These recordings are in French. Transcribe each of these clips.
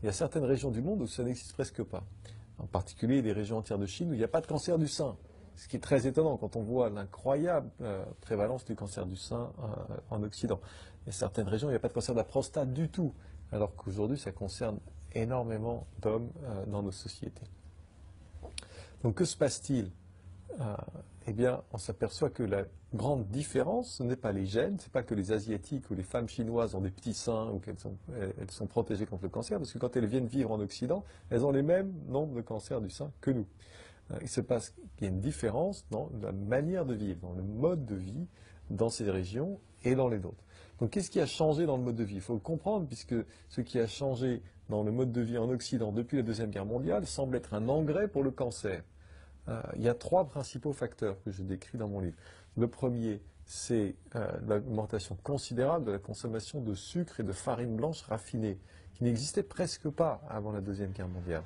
Il y a certaines régions du monde où ça n'existe presque pas. En particulier des régions entières de Chine où il n'y a pas de cancer du sein. Ce qui est très étonnant quand on voit l'incroyable prévalence du cancer du sein en Occident. Il y a certaines régions où il n'y a pas de cancer de la prostate du tout, alors qu'aujourd'hui ça concerne énormément d'hommes dans nos sociétés. Donc que se passe-t-il? Eh bien, on s'aperçoit que la grande différence, ce n'est pas les gènes, ce n'est pas que les Asiatiques ou les femmes chinoises ont des petits seins ou qu'elles sont protégées contre le cancer, parce que quand elles viennent vivre en Occident, elles ont les mêmes nombres de cancers du sein que nous. Il se passe qu'il y a une différence dans la manière de vivre, dans le mode de vie dans ces régions et dans les autres. Donc qu'est-ce qui a changé dans le mode de vie? Il faut le comprendre, puisque ce qui a changé dans le mode de vie en Occident depuis la Deuxième Guerre mondiale semble être un engrais pour le cancer. Il y a trois principaux facteurs que je décris dans mon livre. Le premier, c'est l'augmentation considérable de la consommation de sucre et de farine blanche raffinée, qui n'existait presque pas avant la Deuxième Guerre mondiale.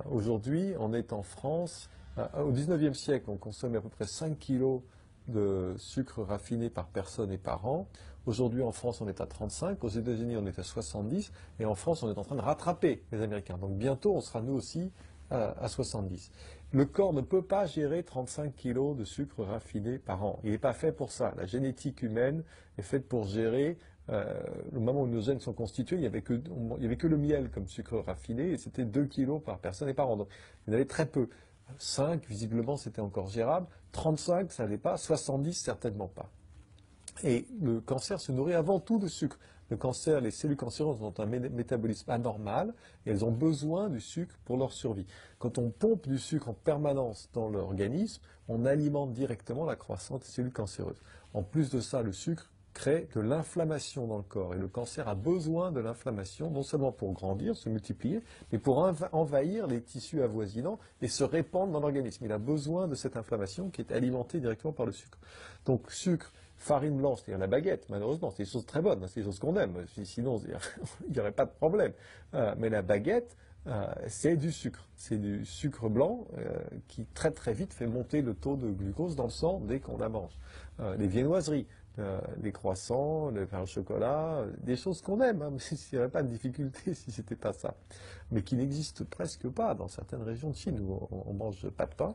Aujourd'hui, on est en France, au XIXe siècle, on consommait à peu près 5 kilos de sucre raffiné par personne et par an. Aujourd'hui, en France, on est à 35, aux États-Unis, on est à 70, et en France, on est en train de rattraper les Américains. Donc bientôt, on sera nous aussi à 70. Le corps ne peut pas gérer 35 kilos de sucre raffiné par an. Il n'est pas fait pour ça. La génétique humaine est faite pour gérer. Le moment où nos gènes sont constitués, il n'y avait que le miel comme sucre raffiné, et c'était 2 kilos par personne et par an. Donc il y en avait très peu. 5, visiblement, c'était encore gérable. 35, ça n'allait pas. 70, certainement pas. Et le cancer se nourrit avant tout de sucre. Le cancer, les cellules cancéreuses ont un métabolisme anormal et elles ont besoin du sucre pour leur survie. Quand on pompe du sucre en permanence dans l'organisme, on alimente directement la croissance des cellules cancéreuses. En plus de ça, le sucre crée de l'inflammation dans le corps. Et le cancer a besoin de l'inflammation, non seulement pour grandir, se multiplier, mais pour envahir les tissus avoisinants et se répandre dans l'organisme. Il a besoin de cette inflammation qui est alimentée directement par le sucre. Donc sucre, farine blanche, c'est-à-dire la baguette, malheureusement, c'est des choses très bonnes, c'est des choses qu'on aime, sinon il n'y aurait pas de problème. Mais la baguette, c'est du sucre blanc qui très très vite fait monter le taux de glucose dans le sang dès qu'on la mange. Les viennoiseries, les croissants, le pain au chocolat, des choses qu'on aime, hein, mais il n'y aurait pas de difficulté si c'était pas ça. Mais qui n'existent presque pas dans certaines régions de Chine où on mange pas de pain,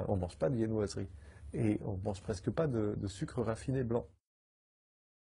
on mange pas de viennoiserie. Et on mange presque pas de sucre raffiné blanc.